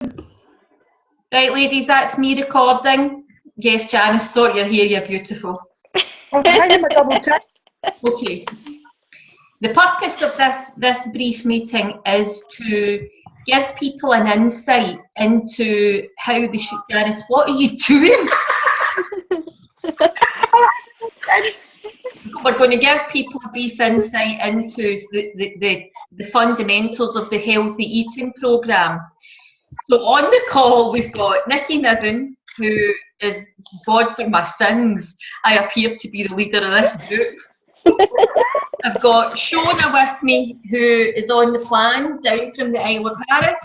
Right, ladies, that's me recording. Yes, Janice, sort your hair, you're beautiful. I'm a double check. Okay. The purpose of this brief meeting is to give people an insight into how they should. Janice, what are you doing? We're going to give people a brief insight into the fundamentals of the healthy eating programme. So on the call we've got Nikki Niven, who is, God for my sins, I appear to be the leader of this group. I've got Shona with me, who is on the plan down from the Isle of Harris.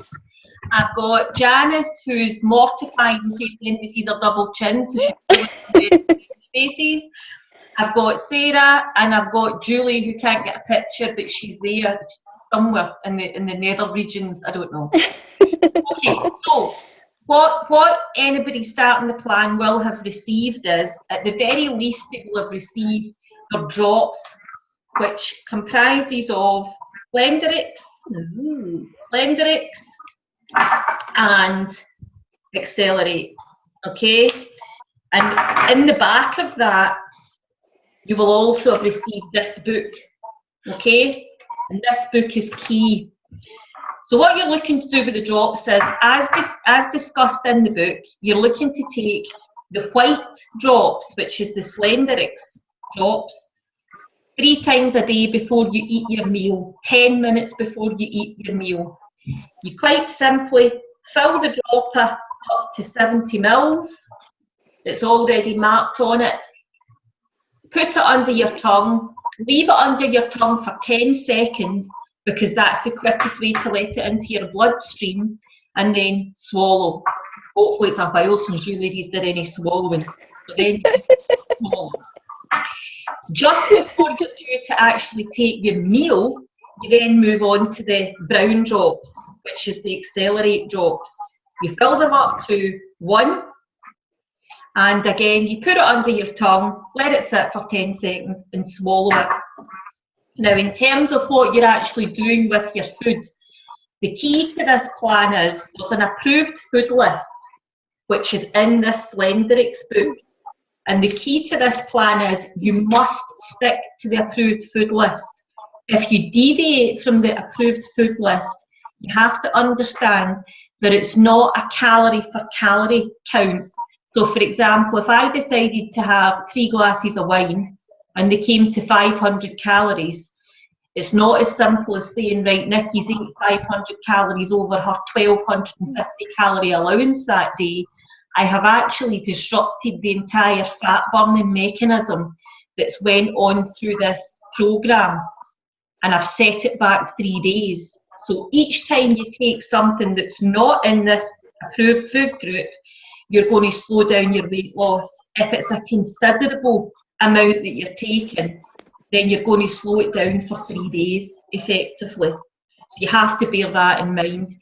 I've got Janice, who's mortified in case the NBCs are double chin, so she's faces. I've got Sarah, and I've got Julie, who can't get a picture, but she's there somewhere in the nether regions. I don't know. Okay, so what anybody starting the plan will have received is, at the very least, they will have received their drops, which comprises of Slenderix and Accelerate. Okay, and in the back of that, you will also have received this book. Okay, and this book is key. So what you're looking to do with the drops is, as discussed in the book, you're looking to take the white drops, which is the Slenderix drops, 3 times a day before you eat your meal, 10 minutes before you eat your meal. You quite simply fill the dropper up to 70 mils. It's already marked on it. Put it under your tongue, leave it under your tongue for 10 seconds, because that's the quickest way to let it into your bloodstream, and then swallow. Hopefully it's a while since you ladies did any swallowing. But then swallow. Just before you're due to actually take your meal, you then move on to the brown drops, which is the Accelerate drops. You fill them up to 1, and again you put it under your tongue, let it sit for 10 seconds and swallow it. Now, in terms of what you're actually doing with your food, the key to this plan is there's an approved food list, which is in this Slenderix book. And the key to this plan is you must stick to the approved food list. If you deviate from the approved food list, you have to understand that it's not a calorie for calorie count. So, for example, if I decided to have 3 glasses of wine, and they came to 500 calories, it's not as simple as saying, right, Nikki's eating 500 calories over her 1250 calorie allowance that day. I have actually disrupted the entire fat burning mechanism that's went on through this programme, and I've set it back 3 days. So each time you take something that's not in this approved food group, you're going to slow down your weight loss. If it's a considerable amount that you're taking, then you're going to slow it down for 3 days effectively. So you have to bear that in mind.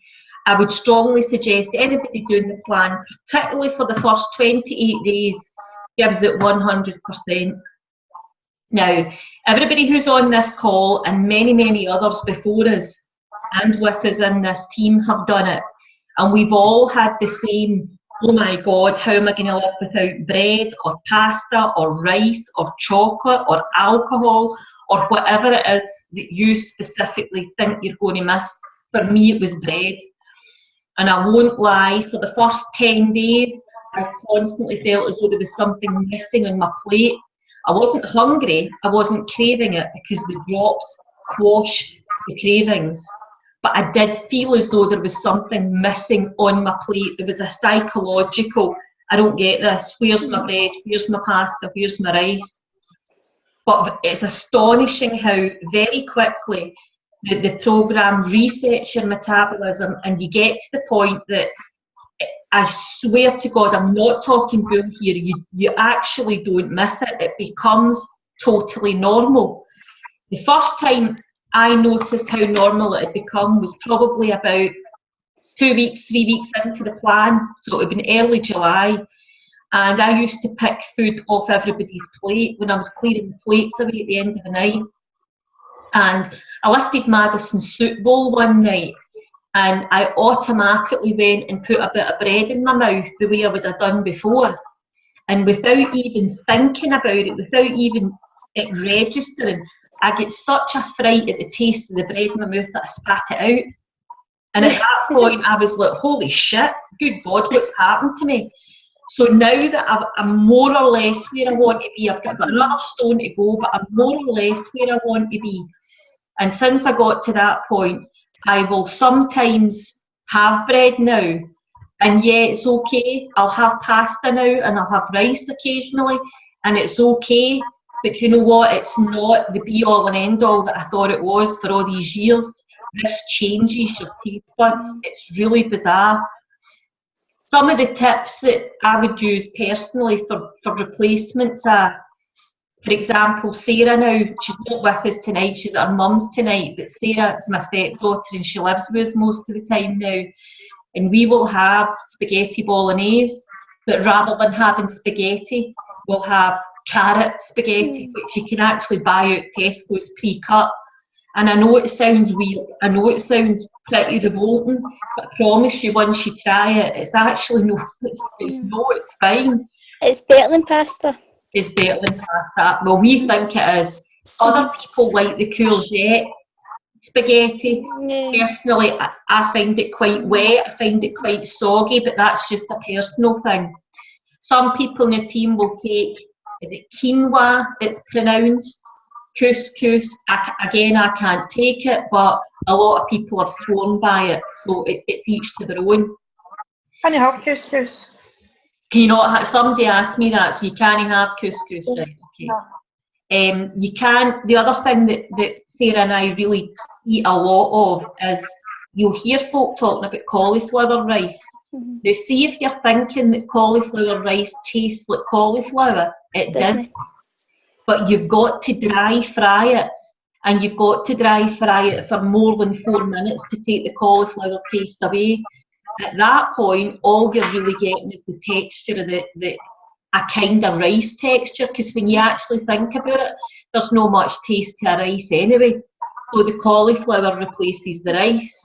I would strongly suggest anybody doing the plan, particularly for the first 28 days, gives it 100%. Now, everybody who's on this call, and many others before us and with us in this team, have done it, and we've all had the same, oh my God, how am I going to live without bread or pasta or rice or chocolate or alcohol or whatever it is that you specifically think you're going to miss. For me, it was bread. And I won't lie, for the first 10 days, I constantly felt as though there was something missing on my plate. I wasn't hungry, I wasn't craving it, because the drops quash the cravings. But I did feel as though there was something missing on my plate. There was a psychological, I don't get this, where's my bread, where's my pasta, where's my rice? But it's astonishing how very quickly the programme resets your metabolism, and you get to the point that, I swear to God, I'm not talking bull here, you actually don't miss it. It becomes totally normal. The first time I noticed how normal it had become was probably about 2 weeks, 3 weeks into the plan. So it had been early July, and I used to pick food off everybody's plate when I was clearing the plates away at the end of the night. And I lifted Madison's soup bowl one night, and I automatically went and put a bit of bread in my mouth the way I would have done before. And without even thinking about it, without even it registering, I get such a fright at the taste of the bread in my mouth that I spat it out. And at that point, I was like, holy shit, good God, what's happened to me? So now that I'm more or less where I want to be, I've got another stone to go, but I'm more or less where I want to be. And since I got to that point, I will sometimes have bread now. And yeah, it's okay. I'll have pasta now and I'll have rice occasionally. And it's okay. But you know what? It's not the be all and end all that I thought it was for all these years. This changes your taste buds. It's really bizarre. Some of the tips that I would use personally for replacements are, for example, Sarah now, she's not with us tonight, she's at her mum's tonight, but Sarah is my stepdaughter and she lives with us most of the time now. And we will have spaghetti bolognese, but rather than having spaghetti, we'll have carrot spaghetti, which you can actually buy out Tesco's pre-cut. And I know it sounds weird, I know it sounds pretty revolting, but I promise you once you try it, it's actually it's fine. It's better than pasta. It's better than pasta. Well, we think it is. Other people like the courgette spaghetti. Yeah. Personally, I find it quite wet, I find it quite soggy, but that's just a personal thing. Some people in the team will take, is it quinoa it's pronounced, couscous. I can't take it, but a lot of people have sworn by it, so it's each to their own. Can you have couscous? Can you not have, somebody asked me that, so you can't have couscous, right? Okay. No. You can, the other thing that Sarah and I really eat a lot of is, you'll hear folk talking about cauliflower rice. Now see if you're thinking that cauliflower rice tastes like cauliflower, it does. But you've got to dry fry it, and you've got to dry fry it for more than 4 minutes to take the cauliflower taste away. At that point, all you're really getting is the texture of a kind of rice texture, because when you actually think about it, there's no much taste to a rice anyway. So the cauliflower replaces the rice.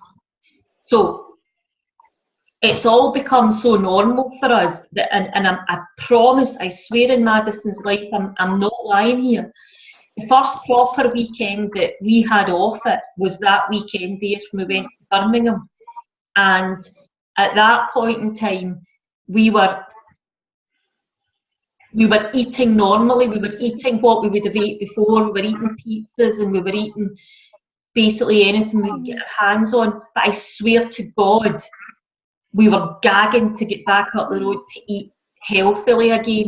So it's all become so normal for us that, and I promise, I swear in Madison's life, I'm not lying here. The first proper weekend that we had off it was that weekend there when we went to Birmingham. And at that point in time, we were eating normally. We were eating what we would have ate before. We were eating pizzas and we were eating basically anything we could get our hands on. But I swear to God, we were gagging to get back up the road to eat healthily again.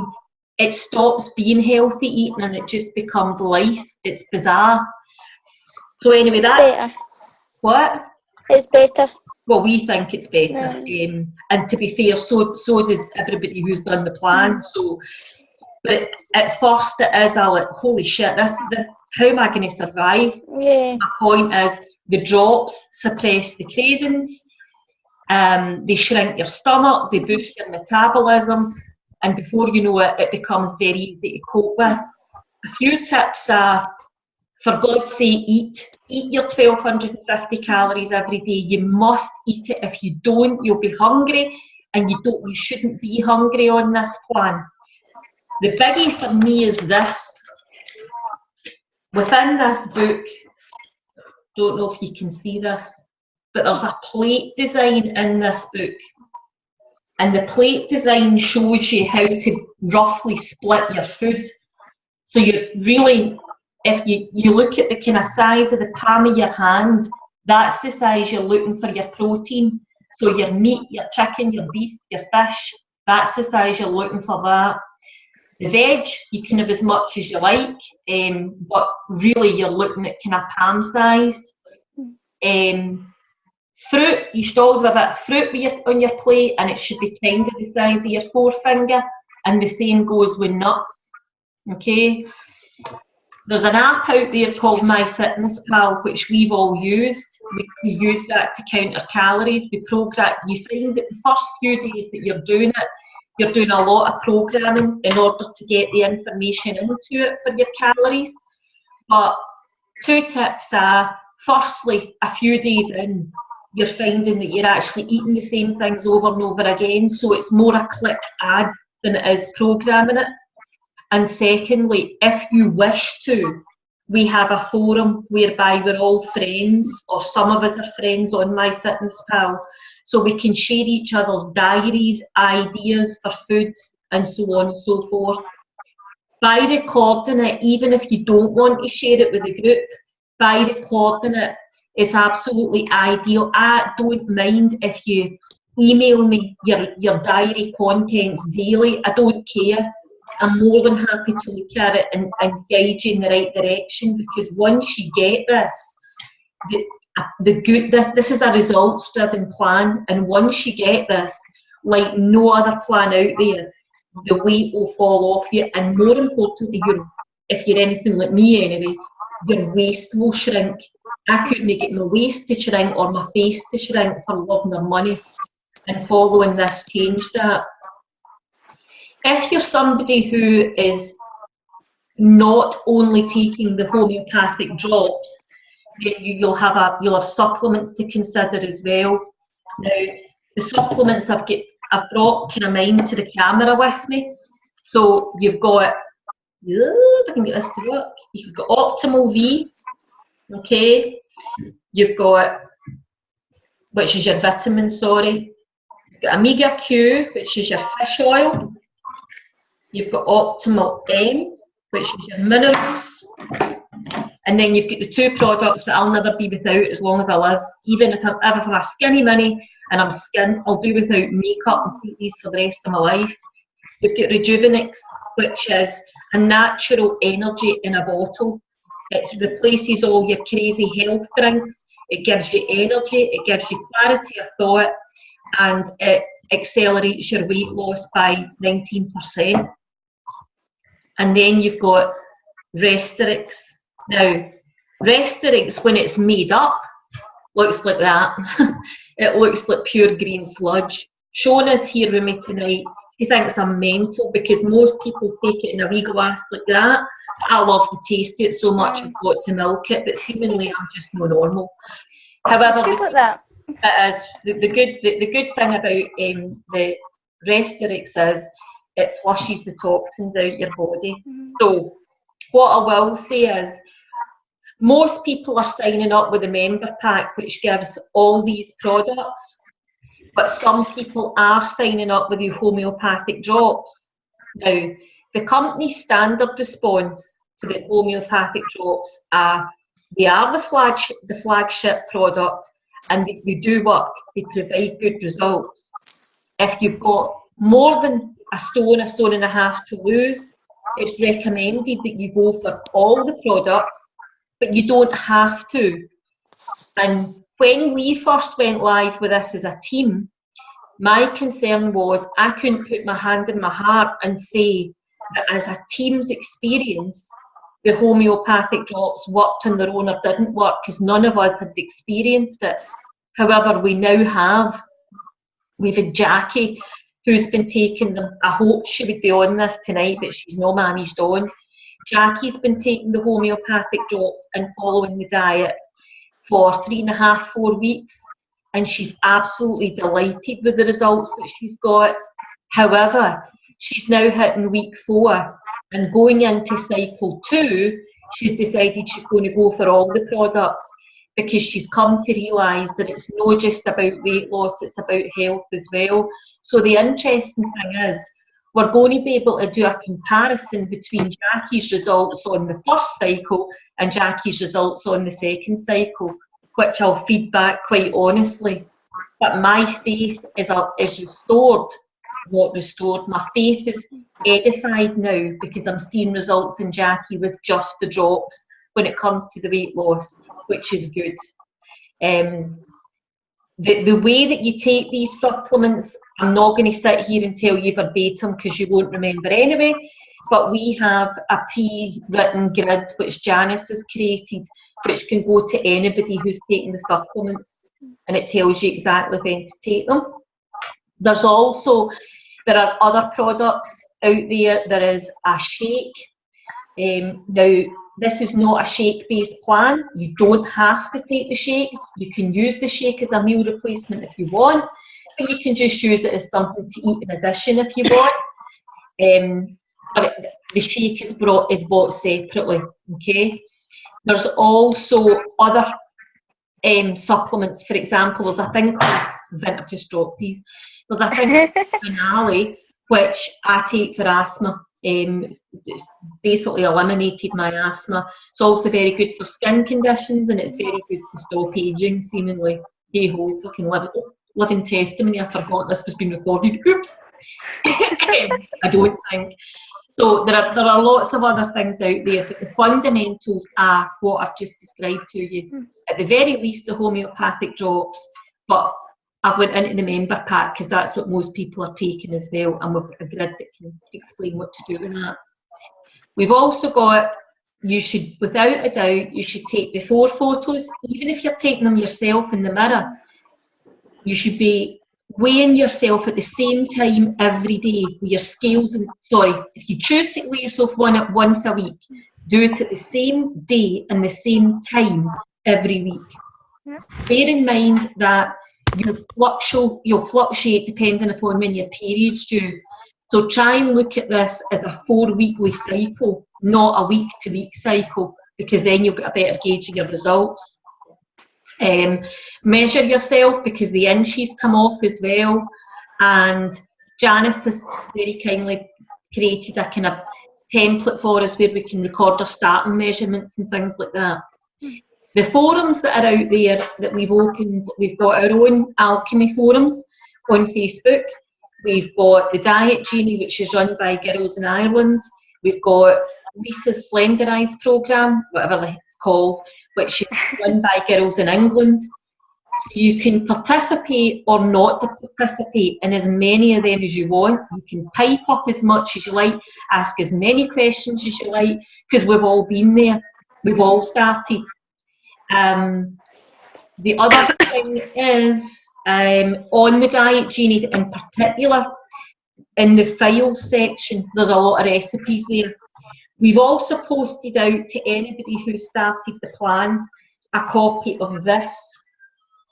It stops being healthy eating and it just becomes life. It's bizarre. So anyway, that's better. What? It's better. Well, we think it's better. And to be fair, so does everybody who's done the plan. So, but at first it is all like, holy shit, how am I going to survive? Yeah. My point is, the drops suppress the cravings, they shrink your stomach, they boost your metabolism, and before you know it, it becomes very easy to cope with. A few tips are, for God's sake, eat your 1250 calories every day. You must eat it. If you don't, you'll be hungry, and you shouldn't be hungry on this plan. The biggie for me is this. Within this book, don't know if you can see this, but there's a plate design in this book. And the plate design shows you how to roughly split your food. So you really, if you look at the kind of size of the palm of your hand, that's the size you're looking for your protein. So your meat, your chicken, your beef, your fish, that's the size you're looking for that. The veg, you can have as much as you like, but really you're looking at kind of palm size. Fruit, you should always have a bit of fruit on your plate, and it should be kind of the size of your forefinger, and the same goes with nuts. Okay, there's an app out there called MyFitnessPal, which we've all used. We use that to count our calories. You find that the first few days that you're doing it, you're doing a lot of programming in order to get the information into it for your calories. But two tips are, firstly, a few days in, you're finding that you're actually eating the same things over and over again, so it's more a click ad than it is programming it. And secondly, if you wish to, we have a forum whereby we're all friends, or some of us are friends on MyFitnessPal, so we can share each other's diaries, ideas for food, and so on and so forth. By recording it, even if you don't want to share it with the group, by recording it is absolutely ideal. I don't mind if you email me your diary contents daily. I don't care. I'm more than happy to look at it and guide you in the right direction, because once you get this, this is a results-driven plan, and once you get this, like no other plan out there, the weight will fall off you, and more importantly, if you're anything like me anyway, your waist will shrink. I couldn't get my waist to shrink or my face to shrink for loving their money, and following this changed that. If you're somebody who is not only taking the homeopathic drops, then you'll have supplements to consider as well. Now, the supplements I've brought kind of mine to the camera with me. So you've got, if I can get this to work, you've got Optimal V, okay? You've got, which is your vitamin, sorry. You've got Omega Q, which is your fish oil. You've got Optimal M, which is your minerals. And then you've got the two products that I'll never be without as long as I live. Even if I'm a skinny mini and I'm skint, I'll do without makeup and take these for the rest of my life. You've got Rejuvenix, which is a natural energy in a bottle. It replaces all your crazy health drinks. It gives you energy, it gives you clarity of thought, and it accelerates your weight loss by 19%. And then you've got Resterix. Now, Resterix, when it's made up, looks like that. It looks like pure green sludge. Shauna's here with me tonight. He thinks I'm mental because most people take it in a wee glass like that. I love to taste it so much I've got to milk it, but seemingly I'm just no normal. However, It's good like that. It is. The good thing about the Resterix is it flushes the toxins out your body. So what I will say is most people are signing up with a member pack which gives all these products, but some people are signing up with your homeopathic drops. Now, the company's standard response to the homeopathic drops they are the flagship product, and they do work, they provide good results. If you've got more than a stone and a half to lose, it's recommended that you go for all the products, but you don't have to. And when we first went live with this as a team, my concern was I couldn't put my hand in my heart and say that as a team's experience, the homeopathic drops worked on their own or didn't work, because none of us had experienced it. However, we now have. We've had Jackie, who's been taking them. I hope she would be on this tonight, but she's not managed on. Jackie's been taking the homeopathic drops and following the diet for 3.5, 4 weeks, and she's absolutely delighted with the results that she's got. However, she's now hitting week 4, and going into cycle 2, she's decided she's going to go for all the products, because she's come to realise that it's not just about weight loss, it's about health as well. So the interesting thing is, we're going to be able to do a comparison between Jackie's results on the first cycle and Jackie's results on the second cycle, which I'll feed back quite honestly. But my faith is restored, not restored. My faith is edified now, because I'm seeing results in Jackie with just the drops when it comes to the weight loss, which is good. The way that you take these supplements, I'm not going to sit here and tell you verbatim because you won't remember anyway, but we have a pre-written grid which Janice has created, which can go to anybody who's taking the supplements, and it tells you exactly when to take them. There are other products out there. There is a shake. Now, this is not a shake-based plan. You don't have to take the shakes. You can use the shake as a meal replacement if you want, but you can just use it as something to eat in addition if you want. But the shake is bought separately, okay? There's also other supplements. For example, there's a thing called, I've just dropped these. There's a thing called Finale, which I take for asthma. It's basically eliminated my asthma. It's also very good for skin conditions, and it's very good to stop aging, seemingly. Hey ho, fucking living testimony. I forgot this was being recorded. Oops. I don't think. So there are lots of other things out there, but the fundamentals are what I've just described to you. At the very least, the homeopathic drops, but I've went into the member pack because that's what most people are taking as well, and we've got a grid that can explain what to do with that. We've also got, you should, without a doubt, you should take before photos, even if you're taking them yourself in the mirror. You should be weighing yourself at the same time every day with your scales. If you choose to weigh yourself once a week, do it at the same day and the same time every week. Bear in mind that you'll fluctuate depending upon when your period's due. So try and look at this as a 4-weekly cycle, not a week-to-week cycle, because then you'll get a better gauge of your results. Measure yourself, because the inches come off as well, and Janice has very kindly created a kind of template for us where we can record our starting measurements and things like that. The forums that are out there that we've opened, we've got our own Alchemy forums on Facebook. We've got the Diet Genie, which is run by girls in Ireland. We've got Lisa's Slenderise programme, whatever it's called, which is run by girls in England. So you can participate or not to participate in as many of them as you want. You can pipe up as much as you like, ask as many questions as you like, because we've all been there. We've all started. The other thing is, on the Diet Genie in particular, in the files section, there's a lot of recipes there. We've also posted out to anybody who started the plan a copy of this.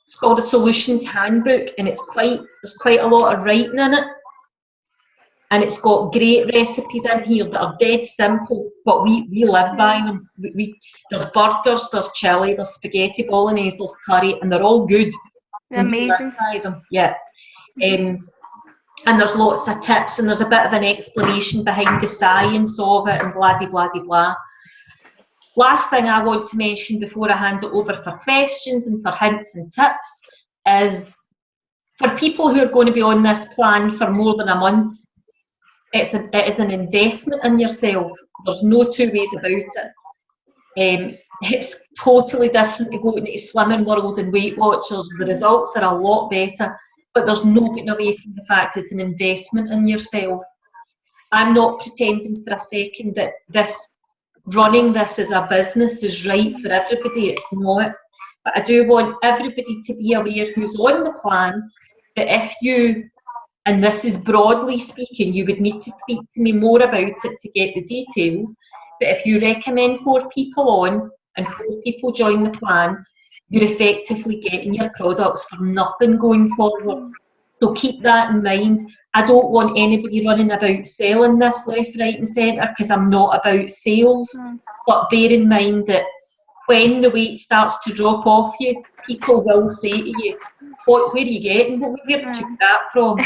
It's called a Solutions Handbook, and there's quite a lot of writing in it. And it's got great recipes in here that are dead simple, but we live by them. There's burgers, there's chili, there's spaghetti bolognese, there's curry, and they're all good. Amazing. By them. Yeah. And there's lots of tips, and there's a bit of an explanation behind the science of it, and blah, blah, blah, blah. Last thing I want to mention before I hand it over for questions and for hints and tips is, for people who are going to be on this plan for more than a month, it is an investment in yourself. There's no two ways about it. It's totally different to going into Slimming World and Weight Watchers. The results are a lot better, but there's no getting away from the fact it's an investment in yourself. I'm not pretending for a second that running this as a business is right for everybody. It's not. But I do want everybody to be aware who's on the plan that if you, and this is broadly speaking, you would need to speak to me more about it to get the details, but if you recommend 4 people on and 4 people join the plan, you're effectively getting your products for nothing going forward. So keep that in mind. I don't want anybody running about selling this left, right and centre, because I'm not about sales. But bear in mind that when the weight starts to drop off you, people will say to you, where are you getting? Where did you get that from?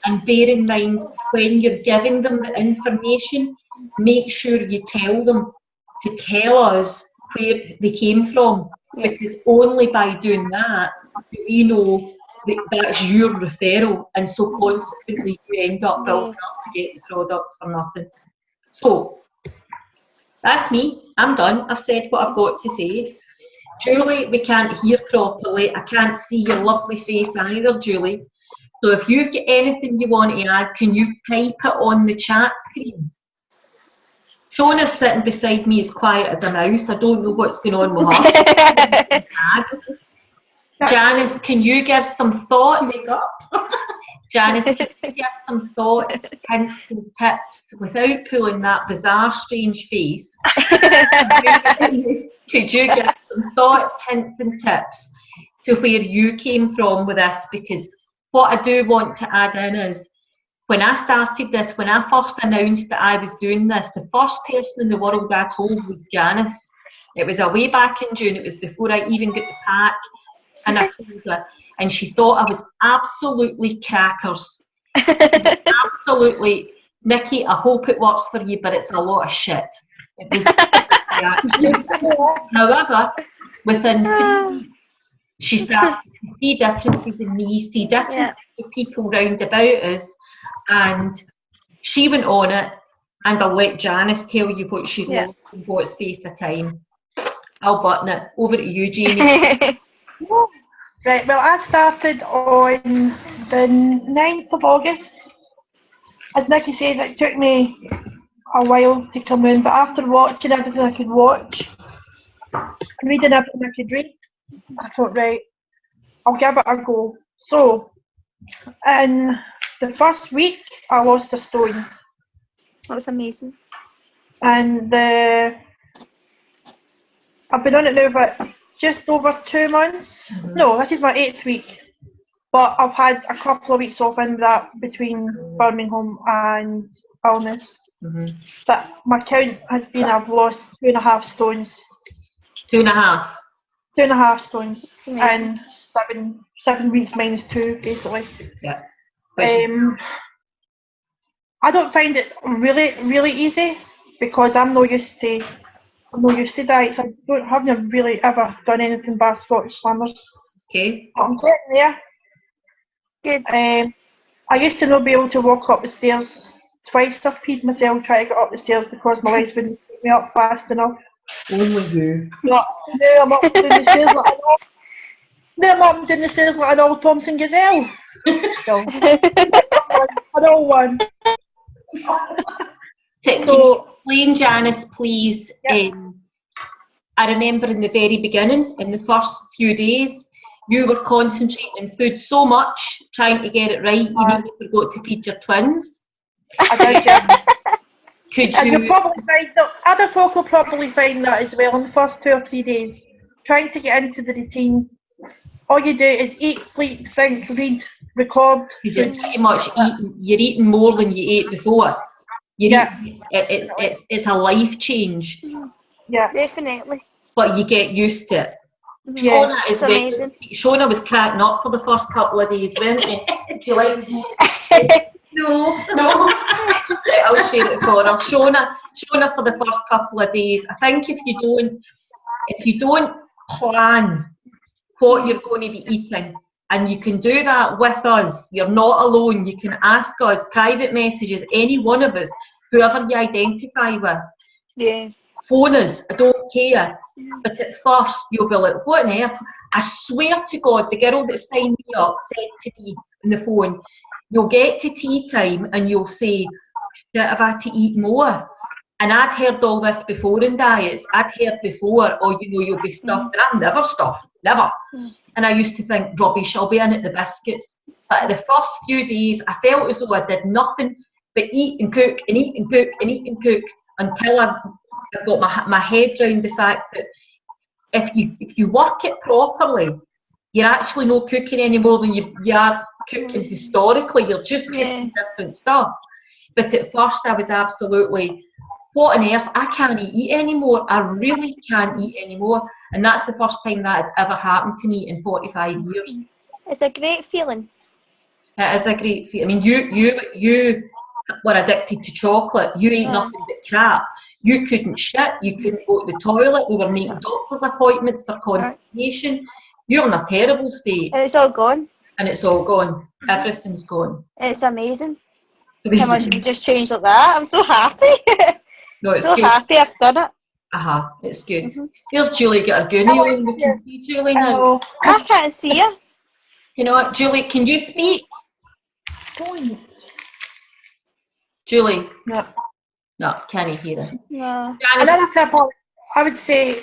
And bear in mind, when you're giving them the information, make sure you tell them to tell us where they came from. Because only by doing that do we know that that's your referral, and so consequently you end up building up to get the products for nothing. So that's me. I'm done. I've said what I've got to say. Julie, we can't hear properly. I can't see your lovely face either, Julie. So if you've got anything you want to add, can you type it on the chat screen? Shauna's sitting beside me as quiet as a mouse. I don't know what's going on with her. Janice, can you give some thoughts? Janice, can you give some thoughts, hints and tips without pulling that bizarre, strange face? Could you give some thoughts, hints and tips to where you came from with this? Because what I do want to add in is, when I started this, when I first announced that I was doing this, the first person in the world I told was Janice. It was away back in June. It was before I even got the pack. And I told her, and she thought I was absolutely crackers. Absolutely, Nikki, I hope it works for you, but it's a lot of shit. It was however, within 3 weeks, she started to see differences in me, see differences in people round about us, and she went on it, and I'll let Janice tell you what she's lost in what space of time. I'll button it. Over to you, Jamie. Right, well, I started on the 9th of August. As Nikki says, it took me a while to come in, but after watching everything I could watch, reading everything I could read, I thought, right, I'll give it a go. So, in the first week, I lost a stone. That's amazing. And I've been on it now for just over 2 months. No, this is my 8th week. But I've had a couple of weeks off in that between Birmingham and illness. But my count has been I've lost 2.5 stones. 2.5? 2.5 stones. And 7 weeks minus 2, basically. Yeah. I don't find it really easy because I'm not used to diets. I haven't really ever done anything by Scottish Slammers. Okay. But I'm getting there. Good. I used to not be able to walk up the stairs. Twice I've peed myself trying to get up the stairs because my legs wouldn't take me up fast enough. Only you. Now I'm up doing the stairs like an old. Now I'm up doing the stairs like an old Thompson gazelle. So, an old one. Can you explain, Janice, please? I remember in the very beginning, in the first few days, you were concentrating on food so much, trying to get it right, you nearly forgot to feed your twins. I did, yeah. Could you? Probably find that other folk will probably find that as well in the first 2 or 3 days. Trying to get into the routine. All you do is eat, sleep, think, read, record. You're pretty much you're eating more than you ate before. It's a life change. Yeah. Definitely. But you get used to it. Yeah. Shona is amazing. Shona was cracking up for the first couple of days, weren't you? Do you like to No. Right, I'll share it for her. Shona for the first couple of days. I think if you don't plan what you're going to be eating, and you can do that with us, you're not alone. You can ask us, private messages, any one of us, whoever you identify with. Yeah. Phone us, I don't care. But at first, you'll be like, what on earth? I swear to God, the girl that signed me up said to me on the phone, you'll get to tea time and you'll say, shit, I've had to eat more. And I'd heard all this before in diets. I'd heard before, oh, you'll be stuffed. And I'm never stuffed, never. And I used to think, rubbish, I'll be in at the biscuits. But the first few days, I felt as though I did nothing but eat and cook and eat and cook and eat and cook until I got my head around the fact that if you work it properly, you're actually not cooking any more than you are cooking historically. You're just cooking different stuff. But at first, I was absolutely, what on earth? I can't eat anymore. I really can't eat anymore. And that's the first time that had ever happened to me in 45 years. It's a great feeling. It is a great feeling. I mean, you were addicted to chocolate. You ate nothing but crap. You couldn't shit. You couldn't go to the toilet. We were making doctor's appointments for constipation. You're in a terrible state. And it's all gone. And it's all gone. Everything's gone. It's amazing. How much you just changed like that. I'm so happy. No, it's so good. happy I've done it. It's good. Here's Julie got her goonie on. We can see Julie now. I can't see her. You know what, Julie, can you speak? Don't. Julie? No. No, can't you hear her? No. Another tip, I would say,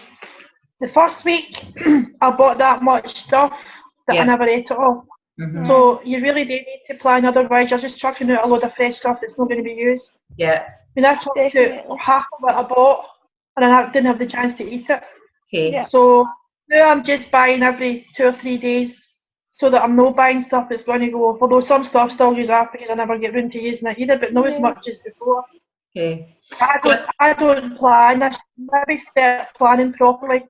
the first week I bought that much stuff that I never ate it all. Mhm. So you really do need to plan, otherwise you're just chucking out a load of fresh stuff that's not going to be used. Yeah. I mean, I chucked Definitely. out half of it I bought, and I didn't have the chance to eat it. Okay. Yeah. So now I'm just buying every 2 or 3 days, so that I'm not buying stuff that's going to go. Although some stuff still use up because I never get round to using it either, but not as Yeah. much as before. Okay. I don't plan. I should maybe start planning properly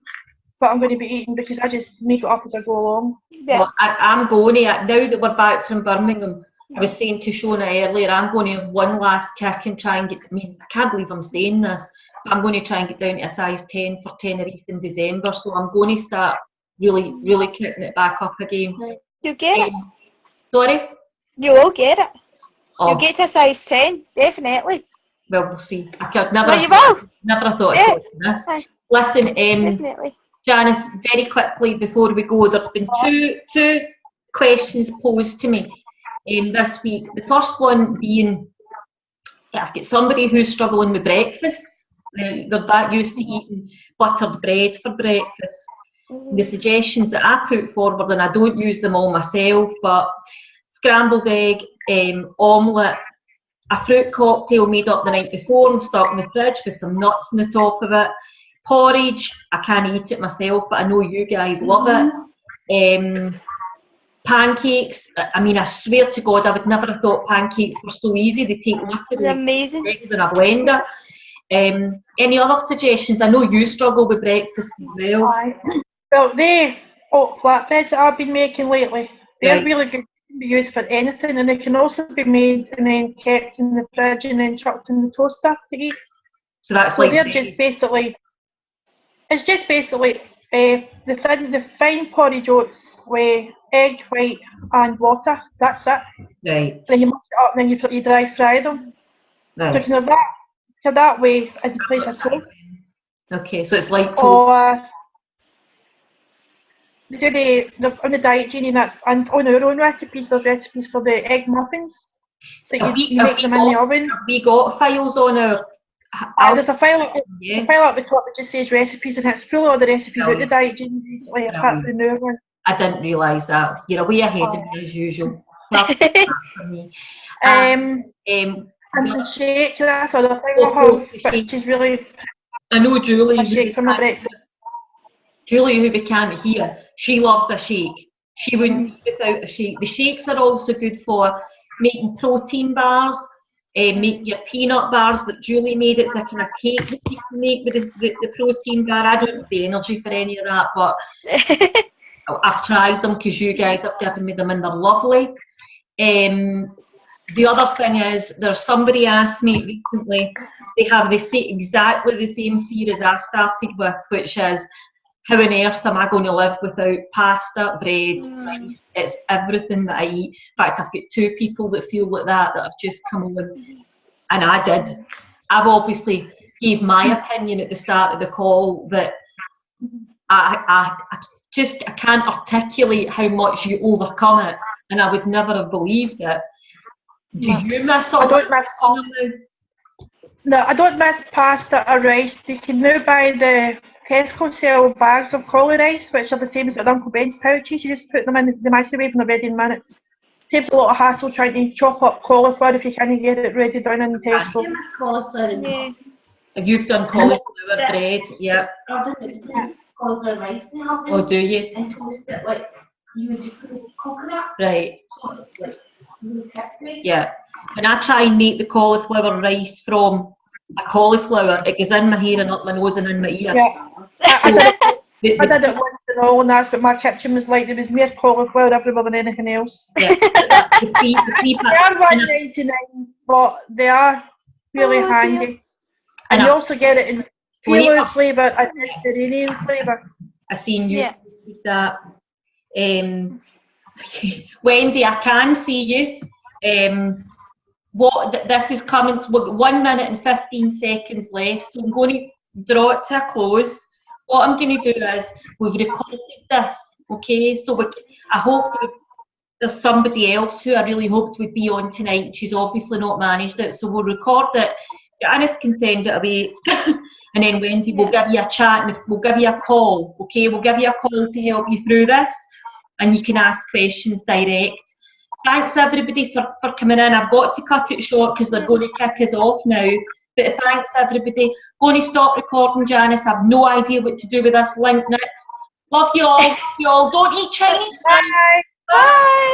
what I'm going to be eating, because I just make it up as I go along. Yeah. Well, I'm going to, now that we're back from Birmingham, I was saying to Shona earlier, I'm going to have one last kick and try and get, I mean, I can't believe I'm saying this, but I'm going to try and get down to a size 10 for Tenerife in December, so I'm going to start really, really kicking it back up again. You'll get it. Sorry? You'll get it. Oh, You'll get to a size 10, definitely. well, we'll see. I could never, No, you will. never thought Yeah. I'd talk this. Aye. Listen, Definitely. Janice, very quickly before we go, there's been two questions posed to me this week. The first one being, I've got somebody who's struggling with breakfast. They're that used to eating buttered bread for breakfast. The suggestions that I put forward, and I don't use them all myself, but scrambled egg, omelette, a fruit cocktail made up the night before and stuck in the fridge with some nuts on the top of it. Porridge, I can't eat it myself, but I know you guys love it. Pancakes, I mean, I swear to God, I would never have thought pancakes were so easy. They take It's literally amazing. eggs in a blender. Any other suggestions? I know you struggle with breakfast as well. Aye. Well, the oat flatbreads that I've been making lately, they're Right. really good. They can be used for anything, and they can also be made and then kept in the fridge and then chucked in the toaster to eat. So that's So like they're just basically, it's just basically the fine porridge oats with egg white and water. That's it. right, Then you mush it up and then you dry fry them. So you right. can have that way as a place of toast. Okay, so it's like toast. Or we do on the diet genie and on our own recipes, there's recipes for the egg muffins. So you make them in the oven. Have we got files on our? There's a file at Yeah. the top that just says recipes, and it's full of all the recipes out the diet genie, basically, apart from the newer one. I didn't realise that. You're way ahead of me as usual. Well, for me. And the shake, that's other thing I have, which is really I know Julie. a shake for my breakfast. Julie, who we can't hear, she loves a shake. She wouldn't eat without a shake. The shakes are also good for making protein bars, make your peanut bars that Julie made. It's a kind of cake that you can make with the protein bar. I don't have the energy for any of that, but I've tried them because you guys have given me them and they're lovely. The other thing is, there's somebody asked me recently, they have exactly the same fear as I started with, which is, how on earth am I going to live without pasta, bread, rice? It's everything that I eat. In fact, I've got two people that feel like that have just come on, and I did. I've obviously gave my opinion at the start of the call that I can't articulate how much you overcome it, and I would never have believed it. Do you miss all I don't miss pasta. No, I don't miss pasta or rice. You can now buy the Tesco sell bags of cauli rice, which are the same as Uncle Ben's pouches. You just put them in the microwave and they're ready in minutes. Saves a lot of hassle trying to chop up cauliflower if you can't get it ready down in Tesco. Yeah. You've done cauliflower bread, yeah. I've done it with cauliflower rice in the oven. Oh, do you? And toast it like you would just put coconut. Right. So it's like really crispy. Yeah. When I try and make the cauliflower rice from a cauliflower, it goes in my hair and up my nose and in my ear. Yeah. I did it once and all, and that's what my kitchen was like. There was more cauliflower everywhere than anything else. Yeah. They are $1.99, but they are really handy. Dear. And you also get it in phyllo flavour and Mediterranean flavour. I seen you Yeah. that. Wendy, I can see you. This is coming. We've got 1 minute and 15 seconds left, so I'm going to draw it to a close. What I'm going to do is we've recorded this, okay? So I hope there's somebody else who I really hoped would be on tonight. She's obviously not managed it, so we'll record it. Janice can send it away, and then Wednesday we'll give you a chat and we'll give you a call, okay? We'll give you a call to help you through this. and you can ask questions direct. Thanks everybody for coming in. I've got to cut it short because they're going to kick us off now. But thanks everybody. Going to stop recording, Janice. I've no idea what to do with this link next. Love you all. Love you all. Don't eat Chinese. Bye. Bye.